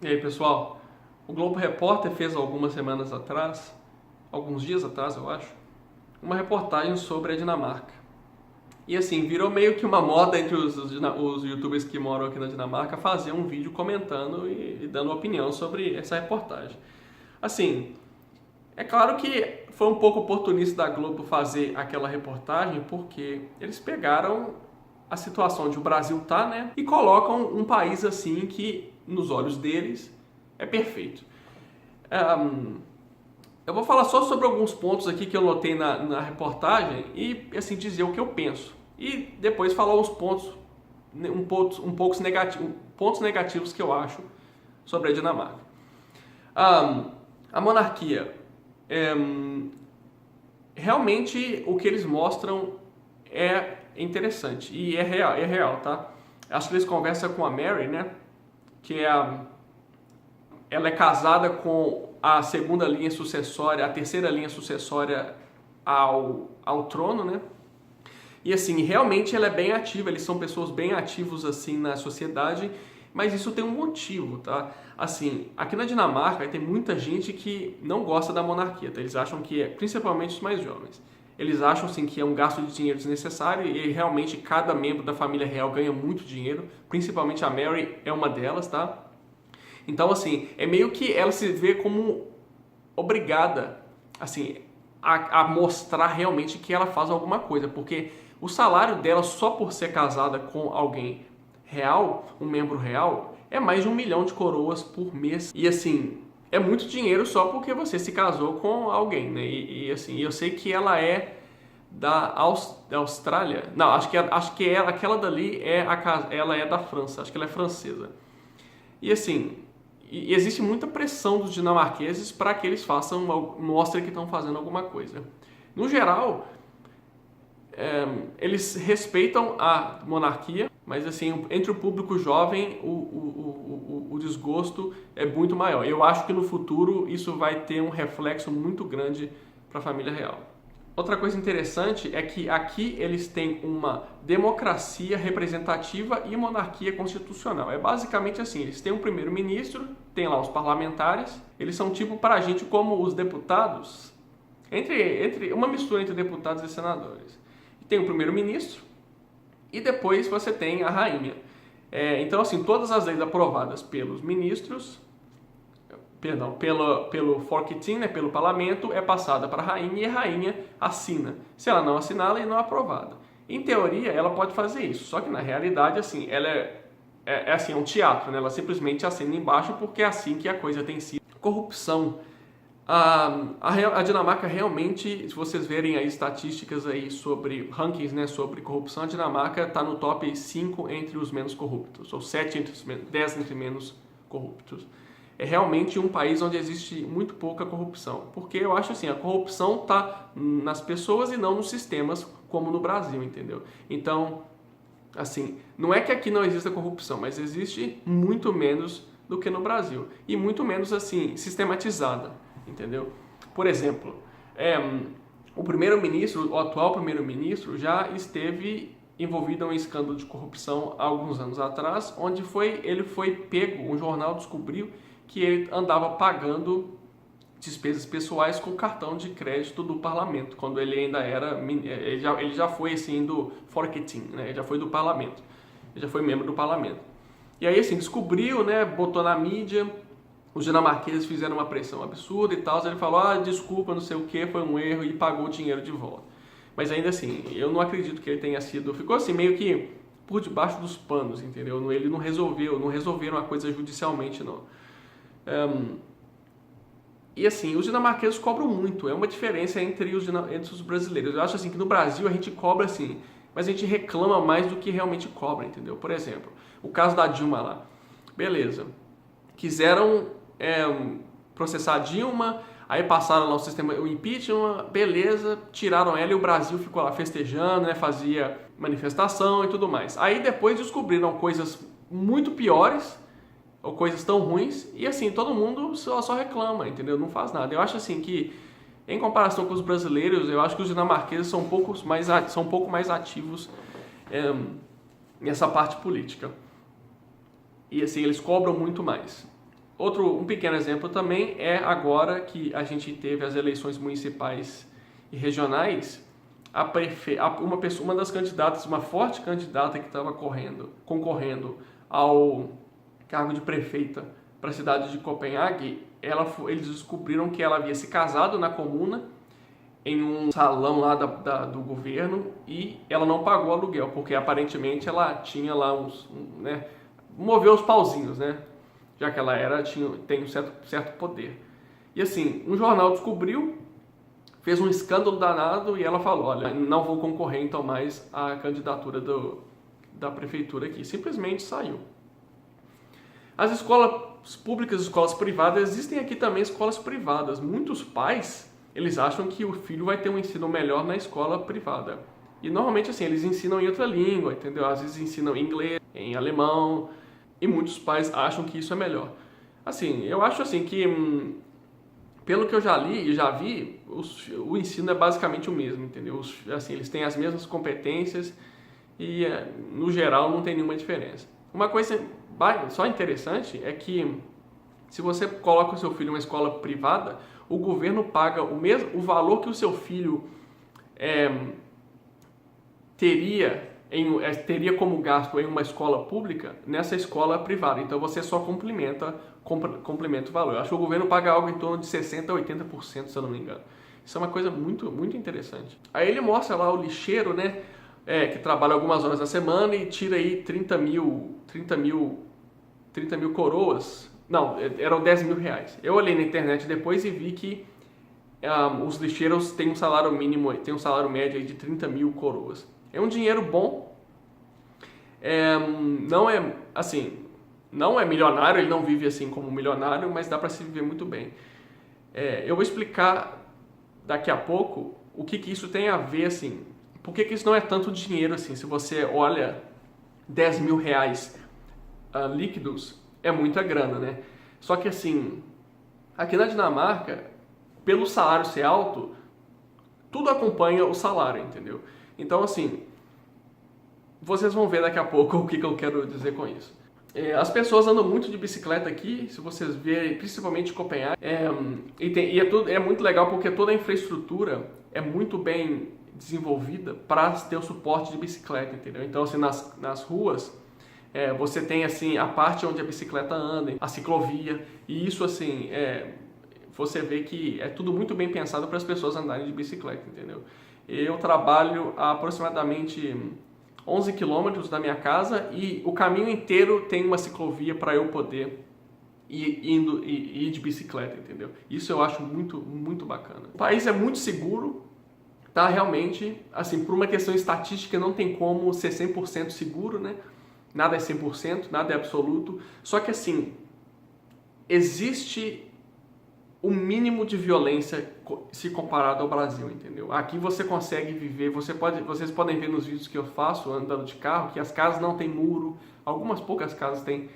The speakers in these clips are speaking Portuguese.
E aí, pessoal? O Globo Repórter fez algumas semanas atrás, alguns dias atrás, eu acho, uma reportagem sobre a Dinamarca. E assim, virou meio que uma moda entre os youtubers que moram aqui na Dinamarca fazer um vídeo comentando e dando opinião sobre essa reportagem. Assim, é claro que foi um pouco oportunista da Globo fazer aquela reportagem porque eles pegaram a situação onde o Brasil tá, né, e colocam um país assim que, nos olhos deles, é perfeito. Eu vou falar só sobre alguns pontos aqui que eu notei na reportagem e assim dizer o que eu penso. E depois falar os pontos, pontos negativos que eu acho sobre a Dinamarca. A monarquia. Realmente o que eles mostram é interessante e é real, tá? Acho que eles conversam com a Mary, né? Que ela é casada com a segunda linha sucessória, a terceira linha sucessória ao trono, né? E assim, realmente ela é bem ativa, eles são pessoas bem ativos assim na sociedade, mas isso tem um motivo, tá? Assim, aqui na Dinamarca tem muita gente que não gosta da monarquia, tá? Eles acham que principalmente os mais jovens. Eles acham assim que é um gasto de dinheiro desnecessário e realmente cada membro da família real ganha muito dinheiro, principalmente a Mary é uma delas, tá? Então, assim, é meio que ela se vê como obrigada, assim, a mostrar realmente que ela faz alguma coisa, porque o salário dela só por ser casada com alguém real, um membro real, é mais de 1 milhão de coroas por mês. E assim, é muito dinheiro só porque você se casou com alguém, né? E assim, eu sei que ela é da Austrália. Não, acho que ela, aquela dali ela é da França, acho que ela é francesa. E assim, e existe muita pressão dos dinamarqueses para que eles mostrem que estão fazendo alguma coisa. No geral, eles respeitam a monarquia, mas assim, entre o público jovem, o desgosto é muito maior. Eu acho que no futuro isso vai ter um reflexo muito grande para a família real. Outra coisa interessante é que aqui eles têm uma democracia representativa e monarquia constitucional. É basicamente assim, eles têm um primeiro-ministro, tem lá os parlamentares, eles são tipo para a gente como os deputados, uma mistura entre deputados e senadores. Tem o primeiro-ministro e depois você tem a rainha. Então assim, todas as leis aprovadas pelos ministros, pelo Folketing, né, pelo parlamento, é passada para a rainha e a rainha assina. Se ela não assinar, ela não é aprovada. Em teoria, ela pode fazer isso, só que na realidade, assim, ela é um teatro, né? Ela simplesmente assina embaixo porque é assim que a coisa tem sido. Corrupção. A Dinamarca realmente, se vocês verem aí estatísticas aí sobre rankings, né, sobre corrupção, a Dinamarca está no top 5 entre os menos corruptos, ou 7 entre os 10 entre menos corruptos. É realmente um país onde existe muito pouca corrupção. Porque eu acho assim, a corrupção está nas pessoas e não nos sistemas, como no Brasil, entendeu? Então, assim, não é que aqui não exista corrupção, mas existe muito menos do que no Brasil. E muito menos, assim, sistematizada, entendeu? Por exemplo, o atual primeiro-ministro já esteve envolvido em um escândalo de corrupção há alguns anos atrás, onde ele foi pego, um jornal descobriu que ele andava pagando despesas pessoais com cartão de crédito do parlamento, quando ele ainda era, ele já foi assim do Folketing, né? Ele já foi do parlamento, ele já foi membro do parlamento. E aí assim, descobriu, né, botou na mídia, os dinamarqueses fizeram uma pressão absurda e tal, ele falou, desculpa, não sei o que, foi um erro e pagou o dinheiro de volta. Mas ainda assim, eu não acredito que ele tenha sido, ficou assim meio que por debaixo dos panos, entendeu? Ele não resolveram a coisa judicialmente, não. E assim, os dinamarqueses cobram muito, é uma diferença entre os brasileiros. Eu acho assim que no Brasil a gente cobra assim, mas a gente reclama mais do que realmente cobra, entendeu? Por exemplo, o caso da Dilma lá, beleza, quiseram processar a Dilma, aí passaram lá o impeachment, beleza, tiraram ela e o Brasil ficou lá festejando, né, fazia manifestação e tudo mais. Aí depois descobriram coisas muito piores, ou coisas tão ruins, e assim, todo mundo só reclama, entendeu? Não faz nada. Eu acho assim que, em comparação com os brasileiros, eu acho que os dinamarqueses são um pouco mais ativos nessa parte política. E assim, eles cobram muito mais. Um pequeno exemplo também é agora que a gente teve as eleições municipais e regionais, uma das candidatas, uma forte candidata que estava concorrendo ao cargo de prefeita para a cidade de Copenhague, eles descobriram que ela havia se casado na comuna, em um salão lá do governo, e ela não pagou aluguel, porque aparentemente ela tinha lá né, moveu os pauzinhos, né? Já que ela tem um certo poder. E assim, um jornal descobriu, fez um escândalo danado e ela falou, olha, não vou concorrer então mais à candidatura da prefeitura aqui. Simplesmente saiu. As escolas públicas e escolas privadas, existem aqui também escolas privadas. Muitos pais, eles acham que o filho vai ter um ensino melhor na escola privada. E normalmente assim, eles ensinam em outra língua, entendeu? Às vezes ensinam em inglês, em alemão, e muitos pais acham que isso é melhor. Assim, eu acho assim que, pelo que eu já li e já vi, o ensino é basicamente o mesmo, entendeu? Assim, eles têm as mesmas competências e, no geral, não tem nenhuma diferença. Uma coisa só interessante é que, se você coloca o seu filho em uma escola privada, o governo paga o valor que o seu filho teria como gasto em uma escola pública nessa escola privada. Então você só complementa o valor. Eu acho que o governo paga algo em torno de 60% a 80%, se eu não me engano. Isso é uma coisa muito, muito interessante. Aí ele mostra lá o lixeiro, né? Que trabalha algumas horas na semana e tira aí 30 mil coroas. Não, eram 10 mil reais. Eu olhei na internet depois e vi que os lixeiros têm um salário mínimo, tem um salário médio aí de 30 mil coroas. É um dinheiro bom, não é assim, não é milionário, ele não vive assim como milionário, mas dá para se viver muito bem. Eu vou explicar daqui a pouco o que isso tem a ver, assim, por que isso não é tanto dinheiro assim. Se você olha 10 mil reais líquidos, é muita grana, né? Só que assim, aqui na Dinamarca, pelo salário ser alto, tudo acompanha o salário, entendeu? Então, assim, vocês vão ver daqui a pouco o que eu quero dizer com isso. As pessoas andam muito de bicicleta aqui, se vocês verem, principalmente em Copenhague, é muito legal porque toda a infraestrutura é muito bem desenvolvida para ter o suporte de bicicleta, entendeu? Então, assim, nas ruas, você tem, assim, a parte onde a bicicleta anda, a ciclovia, e isso, assim, você vê que é tudo muito bem pensado para as pessoas andarem de bicicleta, entendeu? Eu trabalho a aproximadamente 11 quilômetros da minha casa e o caminho inteiro tem uma ciclovia para eu poder ir de bicicleta, entendeu? Isso eu acho muito, muito bacana. O país é muito seguro, tá? Realmente, assim, por uma questão estatística não tem como ser 100% seguro, né? Nada é 100%, nada é absoluto. Só que, assim, existe o mínimo de violência se comparado ao Brasil, entendeu? Aqui você consegue viver, vocês podem ver nos vídeos que eu faço andando de carro, que as casas não têm muro, algumas poucas casas têm.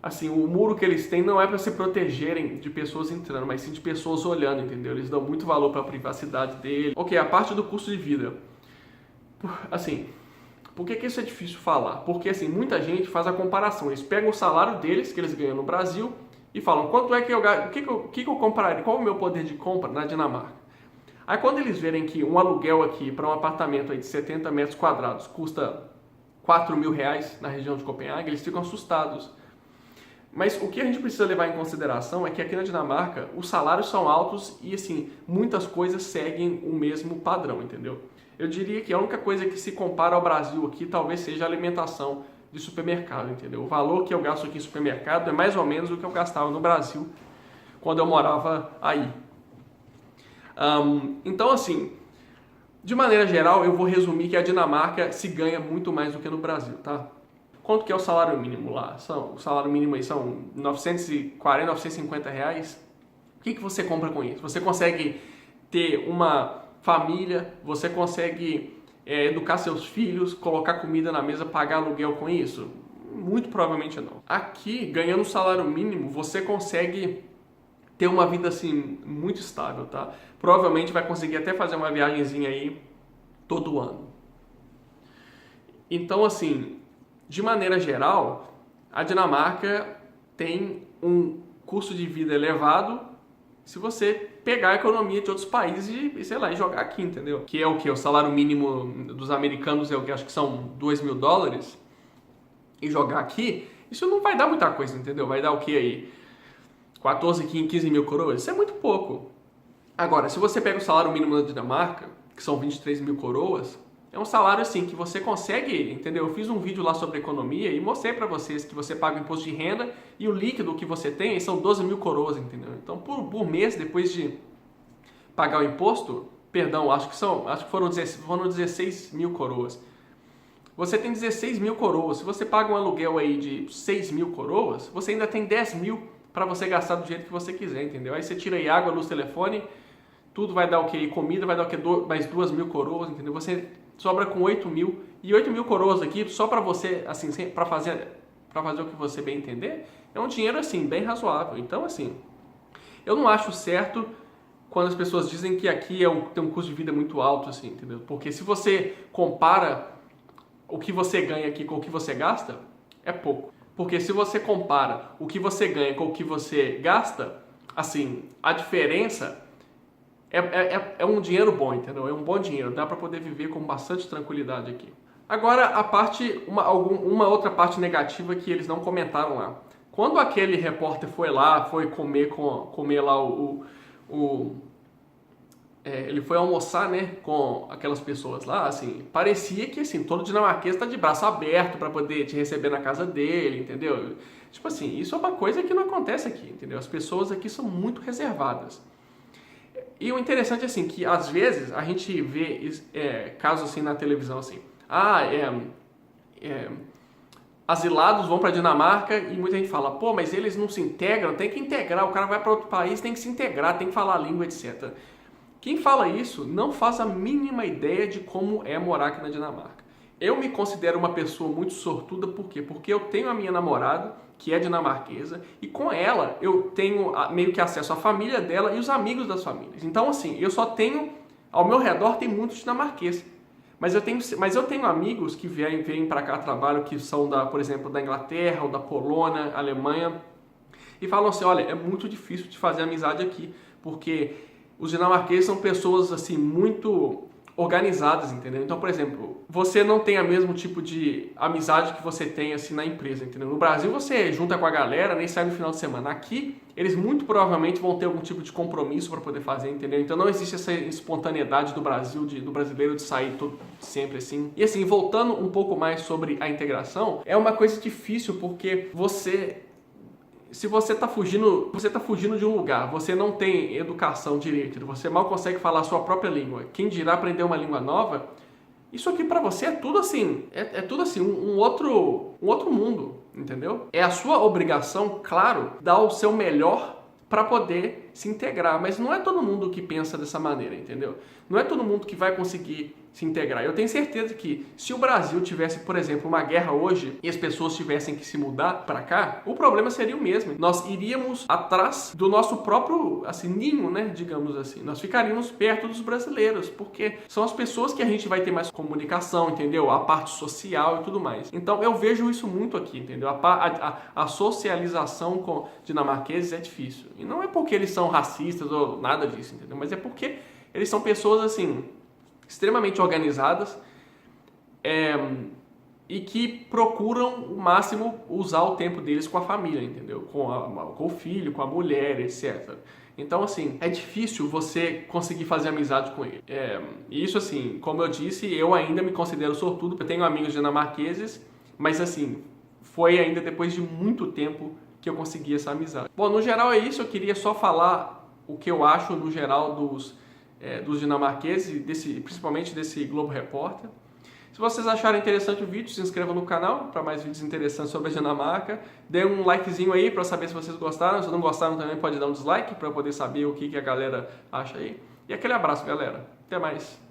Assim, o muro que eles têm não é para se protegerem de pessoas entrando, mas sim de pessoas olhando, entendeu? Eles dão muito valor para a privacidade deles. Ok, a parte do custo de vida. Assim, por que isso é difícil falar? Porque, assim, muita gente faz a comparação. Eles pegam o salário deles, que eles ganham no Brasil, e falam, quanto é que eu gasto, o que eu compraria, qual é o meu poder de compra na Dinamarca? Aí quando eles verem que um aluguel aqui para um apartamento aí de 70 metros quadrados custa 4 mil reais na região de Copenhague, eles ficam assustados. Mas o que a gente precisa levar em consideração é que aqui na Dinamarca os salários são altos e, assim, muitas coisas seguem o mesmo padrão, entendeu? Eu diria que a única coisa que se compara ao Brasil aqui talvez seja a alimentação de supermercado, entendeu? O valor que eu gasto aqui em supermercado é mais ou menos o que eu gastava no Brasil quando eu morava aí. Então, assim, de maneira geral, eu vou resumir que a Dinamarca se ganha muito mais do que no Brasil, tá? Quanto que é o salário mínimo lá? O salário mínimo aí são 940, 950 reais. O que você compra com isso? Você consegue ter uma família, você consegue educar seus filhos, colocar comida na mesa, pagar aluguel com isso? Muito provavelmente não. Aqui, ganhando um salário mínimo, você consegue ter uma vida assim muito estável, tá? Provavelmente vai conseguir até fazer uma viagenzinha aí todo ano. Então, assim, de maneira geral, a Dinamarca tem um custo de vida elevado se você pegar a economia de outros países e sei lá, e jogar aqui, entendeu? Que é o que? O salário mínimo dos americanos é o que? Acho que são $2.000 e jogar aqui, isso não vai dar muita coisa, entendeu? Vai dar o que aí? 14, 15 mil coroas? Isso é muito pouco. Agora, se você pega o salário mínimo da Dinamarca, que são 23 mil coroas, é um salário assim que você consegue, entendeu? Eu fiz um vídeo lá sobre economia e mostrei para vocês que você paga o imposto de renda e o líquido que você tem são 12 mil coroas, entendeu? Então, por mês, depois de pagar o imposto, perdão, acho que foram 16 mil coroas. Você tem 16 mil coroas. Se você paga um aluguel aí de 6 mil coroas, você ainda tem 10 mil para você gastar do jeito que você quiser, entendeu? Aí você tira aí água, luz, telefone, tudo vai dar o que? Comida vai dar o que? Mais 2 mil coroas, entendeu? Você sobra com 8 mil. E 8 mil coroas aqui, só para você, assim, para fazer o que você bem entender, é um dinheiro, assim, bem razoável. Então, assim, eu não acho certo quando as pessoas dizem que aqui tem um custo de vida muito alto, assim, entendeu? Porque se você compara o que você ganha aqui com o que você gasta, é pouco. Porque se você compara o que você ganha com o que você gasta, assim, a diferença é um dinheiro bom, entendeu? É um bom dinheiro, dá para poder viver com bastante tranquilidade aqui. Agora, uma outra parte negativa que eles não comentaram lá. Quando aquele repórter foi comer lá ele foi almoçar, né, com aquelas pessoas lá, assim, parecia que, assim, todo dinamarquês tá de braço aberto para poder te receber na casa dele, entendeu? Tipo assim, isso é uma coisa que não acontece aqui, entendeu? As pessoas aqui são muito reservadas. E o interessante é, assim, que às vezes a gente vê casos assim na televisão, assim, asilados vão para Dinamarca e muita gente fala, pô, mas eles não se integram, tem que integrar, o cara vai para outro país, tem que se integrar, tem que falar a língua, etc. Quem fala isso não faz a mínima ideia de como é morar aqui na Dinamarca. Eu me considero uma pessoa muito sortuda, por quê? Porque eu tenho a minha namorada, que é dinamarquesa, e com ela eu tenho meio que acesso à família dela e os amigos das famílias. Então, assim, eu só tenho, ao meu redor tem muitos dinamarqueses. Mas eu tenho amigos que vêm para cá, trabalham, que são, por exemplo, da Inglaterra, ou da Polônia, Alemanha, e falam assim, olha, é muito difícil de fazer amizade aqui, porque os dinamarqueses são pessoas, assim, muito organizadas, entendeu? Então, por exemplo, você não tem o mesmo tipo de amizade que você tem, assim, na empresa, entendeu? No Brasil, você junta com a galera, nem sai no final de semana. Aqui, eles muito provavelmente vão ter algum tipo de compromisso para poder fazer, entendeu? Então, não existe essa espontaneidade do Brasil, do brasileiro de sair sempre assim. E, assim, voltando um pouco mais sobre a integração, é uma coisa difícil porque se você está fugindo de um lugar, você não tem educação direito, você mal consegue falar a sua própria língua, quem dirá aprender uma língua nova, isso aqui para você é tudo assim, um outro mundo, entendeu? É a sua obrigação, claro, dar o seu melhor para poder se integrar, mas não é todo mundo que pensa dessa maneira, entendeu? Não é todo mundo que vai conseguir se integrar. Eu tenho certeza que se o Brasil tivesse, por exemplo, uma guerra hoje e as pessoas tivessem que se mudar para cá, o problema seria o mesmo. Nós iríamos atrás do nosso próprio, assim, ninho, né, digamos assim. Nós ficaríamos perto dos brasileiros, porque são as pessoas que a gente vai ter mais comunicação, entendeu? A parte social e tudo mais. Então eu vejo isso muito aqui, entendeu? A socialização com dinamarqueses é difícil. E não é porque eles são racistas ou nada disso, entendeu? Mas é porque eles são pessoas, assim, extremamente organizadas e que procuram o máximo usar o tempo deles com a família, entendeu? Com o filho, com a mulher, etc. Então, assim, é difícil você conseguir fazer amizade com ele. E isso, assim, como eu disse, eu ainda me considero sortudo, eu tenho amigos dinamarqueses, mas, assim, foi ainda depois de muito tempo que eu consegui essa amizade. Bom, no geral é isso, eu queria só falar o que eu acho, no geral, dos dinamarqueses, principalmente desse Globo Repórter. Se vocês acharem interessante o vídeo, se inscrevam no canal para mais vídeos interessantes sobre a Dinamarca. Dê um likezinho aí para saber se vocês gostaram. Se não gostaram também pode dar um dislike para eu poder saber o que a galera acha aí. E aquele abraço, galera. Até mais.